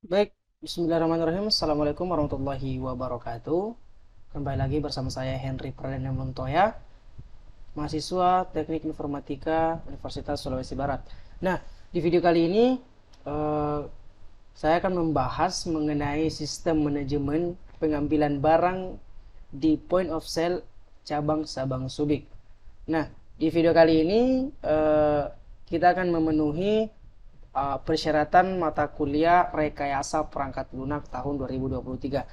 Baik, Bismillahirrahmanirrahim. Assalamualaikum warahmatullahi wabarakatuh. Kembali lagi bersama saya Henry Pradana Montoya, mahasiswa Teknik Informatika Universitas Sulawesi Barat. Nah, di video kali ini eh, saya akan membahas mengenai sistem manajemen pengambilan barang di point of sale cabang Sabang Subic. Nah, di video kali ini kita akan memenuhi persyaratan mata kuliah rekayasa perangkat lunak tahun 2023.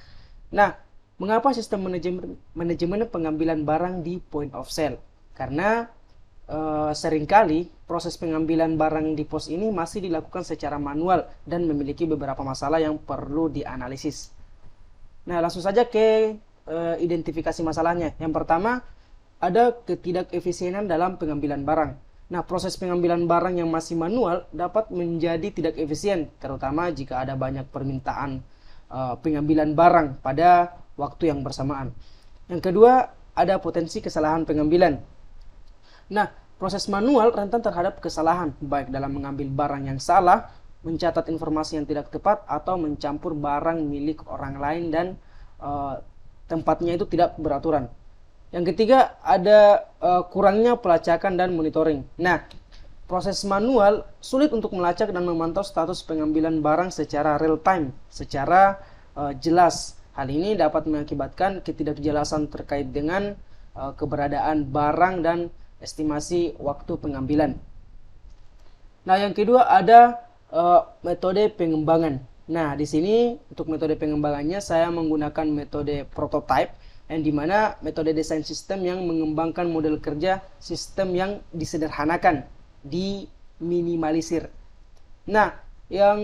Nah, mengapa sistem manajemen pengambilan barang di point of sale? Karena seringkali proses pengambilan barang di pos ini masih dilakukan secara manual dan memiliki beberapa masalah yang perlu dianalisis. Nah, langsung saja ke identifikasi masalahnya. Yang pertama, ada ketidakefisienan dalam pengambilan barang. Nah, proses pengambilan barang yang masih manual dapat menjadi tidak efisien, terutama jika ada banyak permintaan pengambilan barang pada waktu yang bersamaan. Yang kedua, ada potensi kesalahan pengambilan. Nah, proses manual rentan terhadap kesalahan, baik dalam mengambil barang yang salah, mencatat informasi yang tidak tepat, atau mencampur barang milik orang lain dan tempatnya itu tidak beraturan. Yang ketiga, ada kurangnya pelacakan dan monitoring. Nah, proses manual sulit untuk melacak dan memantau status pengambilan barang secara real time, secara jelas. Hal ini dapat mengakibatkan ketidakjelasan terkait dengan keberadaan barang dan estimasi waktu pengambilan. Nah, yang kedua ada metode pengembangan. Nah, di sini untuk metode pengembangannya saya menggunakan metode prototype, yang dimana metode desain sistem yang mengembangkan model kerja sistem yang disederhanakan, diminimalisir. Nah, yang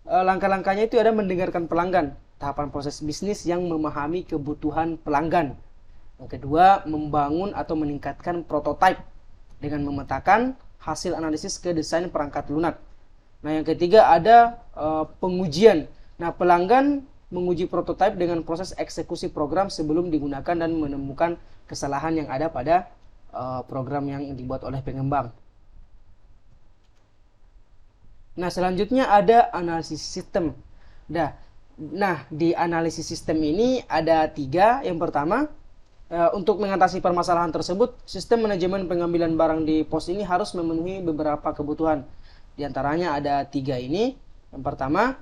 langkah-langkahnya itu ada mendengarkan pelanggan, tahapan proses bisnis yang memahami kebutuhan pelanggan. Yang kedua, membangun atau meningkatkan prototype dengan memetakan hasil analisis ke desain perangkat lunak. Nah, yang ketiga ada pengujian. Nah, pelanggan menguji prototipe dengan proses eksekusi program sebelum digunakan dan menemukan kesalahan yang ada pada program yang dibuat oleh pengembang. Nah, selanjutnya ada analisis sistem. Nah, di analisis sistem ini ada tiga. Yang pertama, untuk mengatasi permasalahan tersebut, sistem manajemen pengambilan barang di pos ini harus memenuhi beberapa kebutuhan. Di antaranya ada tiga ini. Yang pertama,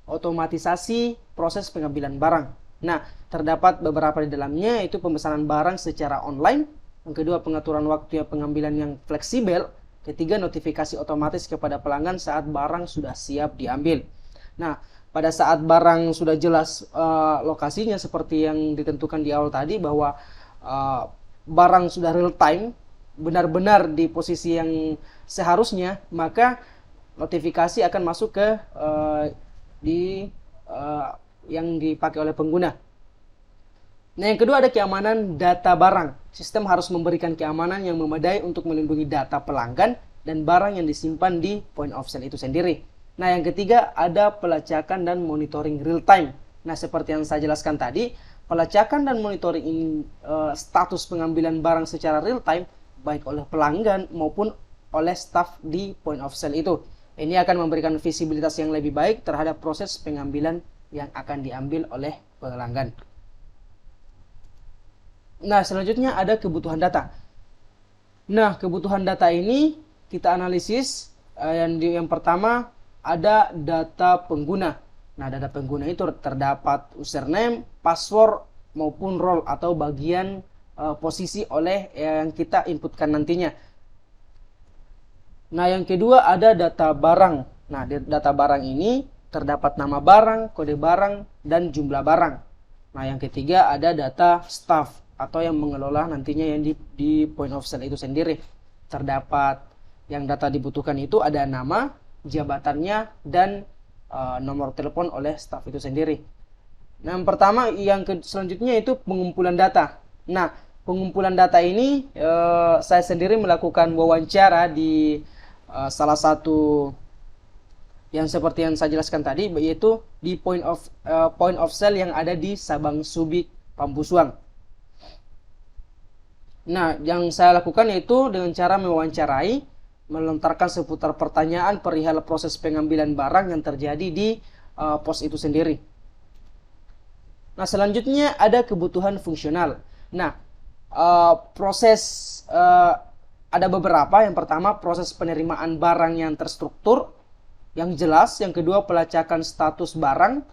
otomatisasi proses pengambilan barang. Nah, terdapat beberapa di dalamnya, yaitu pemesanan barang secara online. Yang kedua, pengaturan waktu pengambilan yang fleksibel. Ketiga, notifikasi otomatis kepada pelanggan saat barang sudah siap diambil. Nah, pada saat barang sudah jelas lokasinya seperti yang ditentukan di awal tadi, bahwa barang sudah real time, benar-benar di posisi yang seharusnya, maka notifikasi akan masuk ke yang dipakai oleh pengguna. Nah, yang kedua ada keamanan data barang. Sistem harus memberikan keamanan yang memadai untuk melindungi data pelanggan dan barang yang disimpan di point of sale itu sendiri. Nah, yang ketiga ada pelacakan dan monitoring real time. Nah, seperti yang saya jelaskan tadi, pelacakan dan monitoring status pengambilan barang secara real time baik oleh pelanggan maupun oleh staff di point of sale itu. Ini akan memberikan visibilitas yang lebih baik terhadap proses pengambilan yang akan diambil oleh pelanggan. Nah, selanjutnya ada kebutuhan data. Nah, kebutuhan data ini kita analisis. Yang pertama ada data pengguna. Nah, data pengguna itu terdapat username, password, maupun role atau bagian posisi oleh yang kita inputkan nantinya. Nah, yang kedua ada data barang. Nah, data barang ini terdapat nama barang, kode barang, dan jumlah barang. Nah, yang ketiga ada data staff atau yang mengelola nantinya yang di point of sale itu sendiri. Terdapat yang data dibutuhkan itu ada nama, jabatannya, dan nomor telepon oleh staff itu sendiri. Nah, yang pertama, selanjutnya itu pengumpulan data. Nah, pengumpulan data ini saya sendiri melakukan wawancara di salah satu yang seperti yang saya jelaskan tadi, yaitu di point of sale yang ada di Sabang Subic, Pambusuang. Nah, yang saya lakukan yaitu dengan cara mewawancarai melontarkan seputar pertanyaan perihal proses pengambilan barang yang terjadi di pos itu sendiri. Nah, selanjutnya ada kebutuhan fungsional. Nah, ada beberapa. Yang pertama, proses penerimaan barang yang terstruktur, yang jelas. Yang kedua, pelacakan status barang.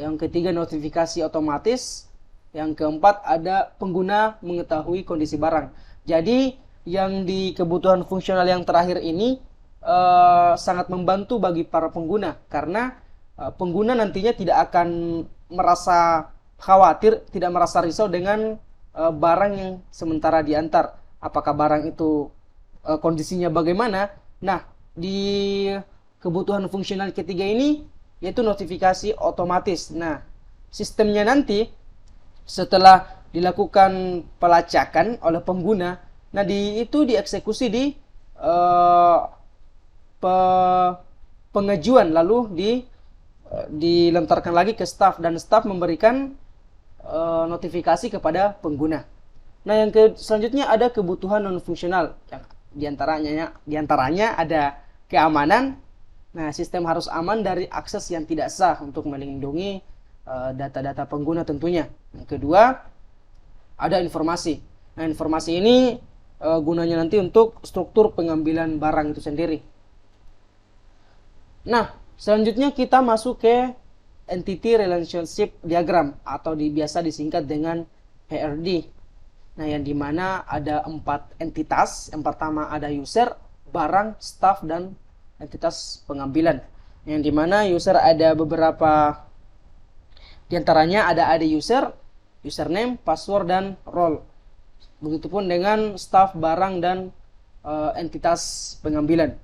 Yang ketiga, notifikasi otomatis. Yang keempat, ada pengguna mengetahui kondisi barang. Jadi, yang di kebutuhan fungsional yang terakhir ini sangat membantu bagi para pengguna, karena pengguna nantinya tidak akan merasa khawatir, tidak merasa risau dengan barang yang sementara diantar. Apakah barang itu kondisinya bagaimana? Nah, di kebutuhan fungsional ketiga ini yaitu notifikasi otomatis. Nah, sistemnya nanti setelah dilakukan pelacakan oleh pengguna, nah itu dieksekusi di pengajuan, lalu dilontarkan lagi ke staff, dan staff memberikan notifikasi kepada pengguna. Nah, yang selanjutnya ada kebutuhan non fungsional, yang diantaranya ada keamanan. Nah, sistem harus aman dari akses yang tidak sah untuk melindungi data-data pengguna tentunya. Yang kedua, ada informasi. Nah, informasi ini gunanya nanti untuk struktur pengambilan barang itu sendiri. Nah, selanjutnya kita masuk ke Entity Relationship Diagram, atau biasa disingkat dengan HRD. Nah, yang dimana ada 4 entitas. Yang pertama ada user, barang, staff, dan entitas pengambilan. Yang dimana user ada beberapa, diantaranya ada user, username, password, dan role. Begitupun dengan staff, barang, dan entitas pengambilan.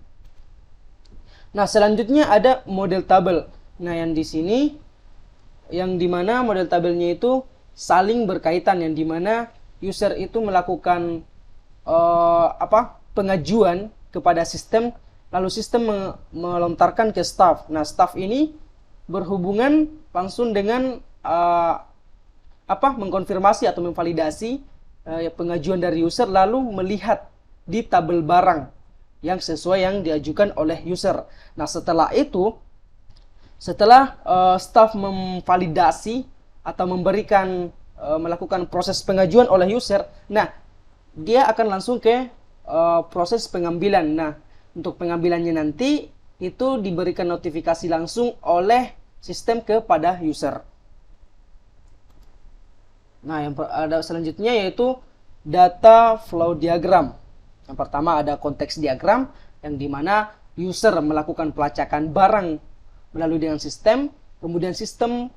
Nah, selanjutnya ada model tabel. Nah, yang di sini, yang dimana model tabelnya itu saling berkaitan, yang dimana user itu melakukan pengajuan kepada sistem, lalu sistem melontarkan ke staff. Nah, staff ini berhubungan langsung dengan mengkonfirmasi atau memvalidasi pengajuan dari user, lalu melihat di tabel barang yang sesuai yang diajukan oleh user. Nah, setelah itu, setelah staff memvalidasi atau melakukan proses pengajuan oleh user, nah dia akan langsung ke proses pengambilan. Nah, untuk pengambilannya nanti itu diberikan notifikasi langsung oleh sistem kepada user. Nah, yang ada selanjutnya yaitu data flow diagram. Yang pertama ada konteks diagram, yang dimana user melakukan pelacakan barang melalui dengan sistem, kemudian sistem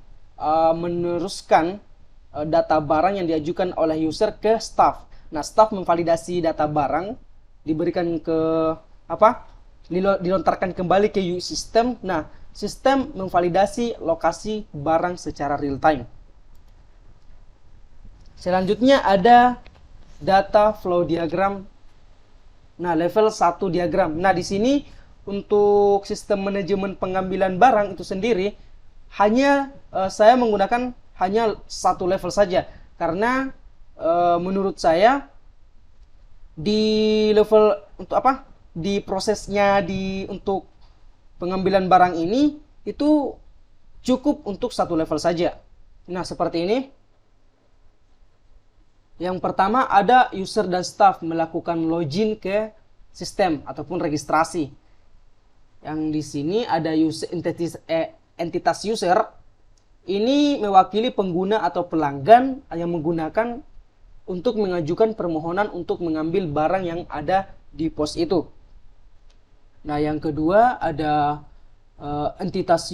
meneruskan data barang yang diajukan oleh user ke staff. Nah, staff memvalidasi data barang, diberikan dilontarkan kembali ke sistem. Nah, sistem memvalidasi lokasi barang secara real time. Selanjutnya ada data flow diagram. Nah, level 1 diagram. Nah, di sini untuk sistem manajemen pengambilan barang itu sendiri saya menggunakan hanya 1 level saja, karena menurut saya di level di prosesnya untuk pengambilan barang ini itu cukup untuk 1 level saja. Nah, seperti ini. Yang pertama ada user dan staff melakukan login ke sistem ataupun registrasi. Yang di sini ada entitas user. Ini mewakili pengguna atau pelanggan yang menggunakan untuk mengajukan permohonan untuk mengambil barang yang ada di pos itu. Nah, yang kedua ada entitas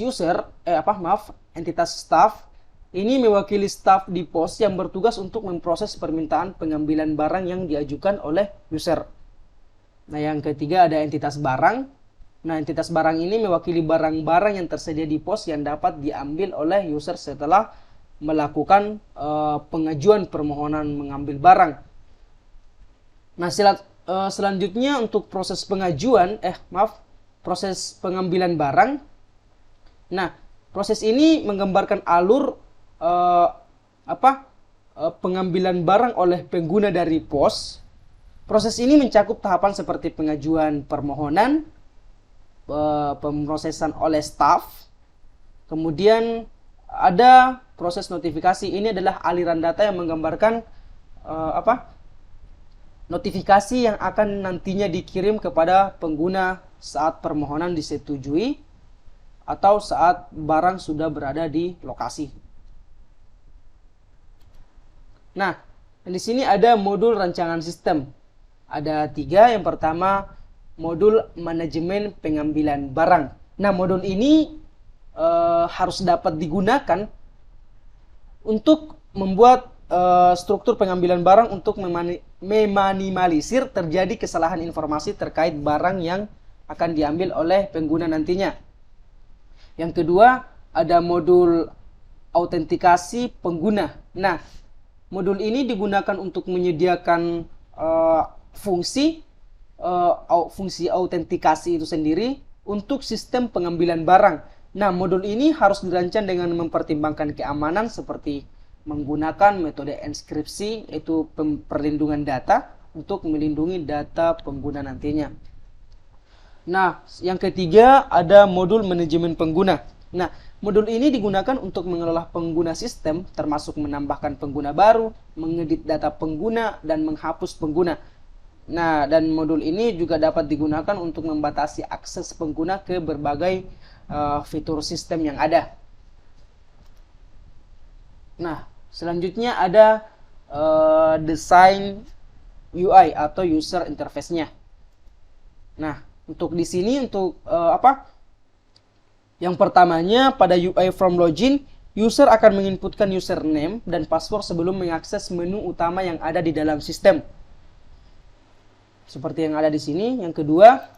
staff. Ini mewakili staf di pos yang bertugas untuk memproses permintaan pengambilan barang yang diajukan oleh user. Nah, yang ketiga ada entitas barang. Nah, entitas barang ini mewakili barang-barang yang tersedia di pos yang dapat diambil oleh user setelah melakukan pengajuan permohonan mengambil barang. Nah, selanjutnya untuk proses pengambilan barang. Nah, proses ini menggambarkan alur pengambilan barang oleh pengguna dari pos. Proses ini mencakup tahapan seperti pengajuan permohonan, pemrosesan oleh staf, kemudian ada proses notifikasi. Ini adalah aliran data yang menggambarkan notifikasi yang akan nantinya dikirim kepada pengguna saat permohonan disetujui atau saat barang sudah berada di lokasi. Nah, di sini ada modul rancangan sistem. Ada 3. Yang pertama, modul manajemen pengambilan barang. Nah, modul ini harus dapat digunakan untuk membuat struktur pengambilan barang untuk meminimalisir terjadi kesalahan informasi terkait barang yang akan diambil oleh pengguna nantinya. Yang kedua, ada modul autentikasi pengguna. Nah, modul ini digunakan untuk menyediakan fungsi autentikasi itu sendiri untuk sistem pengambilan barang. Nah, modul ini harus dirancang dengan mempertimbangkan keamanan seperti menggunakan metode enkripsi, yaitu perlindungan data untuk melindungi data pengguna nantinya. Nah, yang ketiga ada modul manajemen pengguna. Nah, modul ini digunakan untuk mengelola pengguna sistem, termasuk menambahkan pengguna baru, mengedit data pengguna, dan menghapus pengguna. Nah, dan modul ini juga dapat digunakan untuk membatasi akses pengguna ke berbagai fitur sistem yang ada. Nah, selanjutnya ada desain UI atau user interface-nya. Nah, untuk di sini untuk Yang pertamanya pada UI from login, user akan menginputkan username dan password sebelum mengakses menu utama yang ada di dalam sistem. Seperti yang ada di sini. Yang kedua,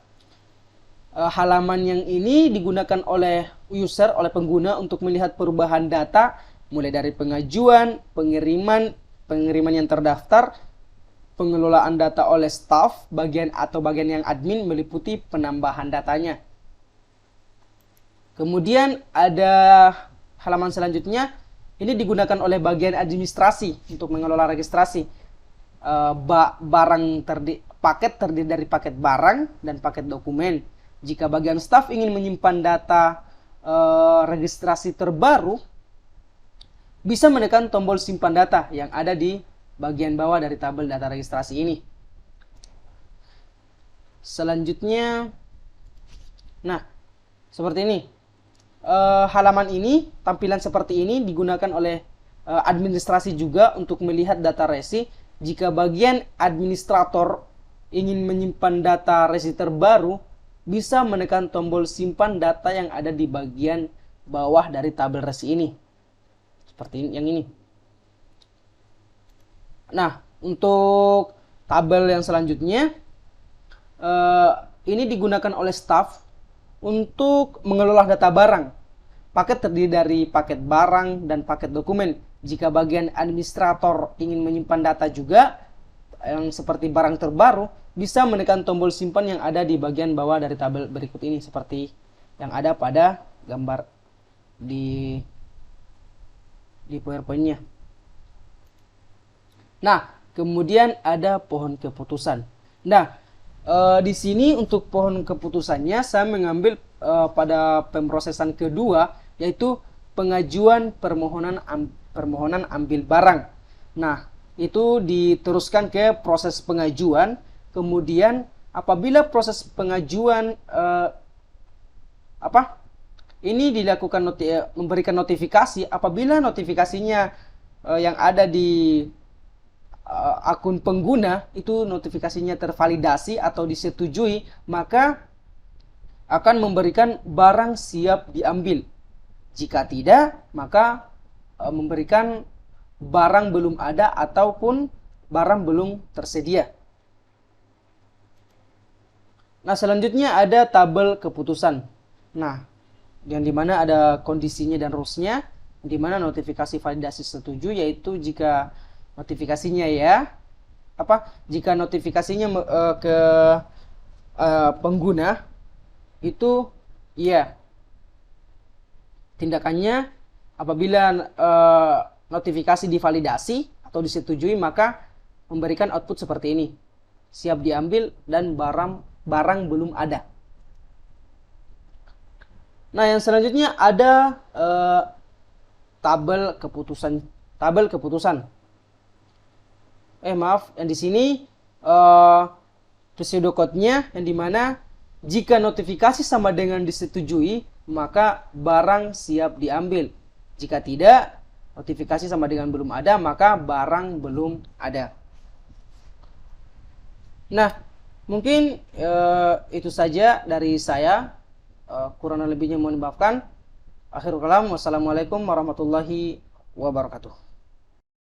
halaman yang ini digunakan oleh user, oleh pengguna untuk melihat perubahan data mulai dari pengajuan, pengiriman yang terdaftar, pengelolaan data oleh staff, bagian yang admin meliputi penambahan datanya. Kemudian ada halaman selanjutnya, ini digunakan oleh bagian administrasi untuk mengelola registrasi. Paket terdiri dari paket barang dan paket dokumen. Jika bagian staff ingin menyimpan data registrasi terbaru, bisa menekan tombol simpan data yang ada di bagian bawah dari tabel data registrasi ini. Selanjutnya, nah, seperti ini. Halaman ini, tampilan seperti ini digunakan oleh administrasi juga untuk melihat data resi. Jika bagian administrator ingin menyimpan data resi terbaru, bisa menekan tombol simpan data yang ada di bagian bawah dari tabel resi ini. Seperti yang ini. Nah, untuk tabel yang selanjutnya, ini digunakan oleh staff untuk mengelola data barang. Paket terdiri dari paket barang dan paket dokumen. Jika bagian administrator ingin menyimpan data juga, yang seperti barang terbaru, bisa menekan tombol simpan yang ada di bagian bawah dari tabel berikut ini, seperti yang ada pada gambar di PowerPoint-nya. Nah, kemudian ada pohon keputusan. Nah, di sini untuk pohon keputusannya saya mengambil pada pemrosesan kedua, yaitu pengajuan permohonan ambil barang. Nah, itu diteruskan ke proses pengajuan. Kemudian apabila proses pengajuan ini dilakukan memberikan notifikasi, apabila notifikasinya yang ada di akun pengguna itu notifikasinya tervalidasi atau disetujui, maka akan memberikan barang siap diambil. Jika tidak, maka memberikan barang belum ada ataupun barang belum tersedia. Nah, selanjutnya ada tabel keputusan. Nah, yang dimana ada kondisinya dan rules-nya, dimana notifikasi validasi setuju, yaitu jika notifikasinya jika notifikasinya ke pengguna itu tindakannya apabila notifikasi divalidasi atau disetujui, maka memberikan output seperti ini. siap diambil, dan barang belum ada. Nah, yang selanjutnya ada tabel keputusan. Maaf, yang di sini pseudocode-nya yang dimana jika notifikasi sama dengan disetujui, maka barang siap diambil. Jika tidak, notifikasi sama dengan belum ada, maka barang belum ada. Nah, mungkin itu saja dari saya. Kurang lebihnya mohon dimaafkan. Akhirul kalam, wassalamualaikum warahmatullahi wabarakatuh.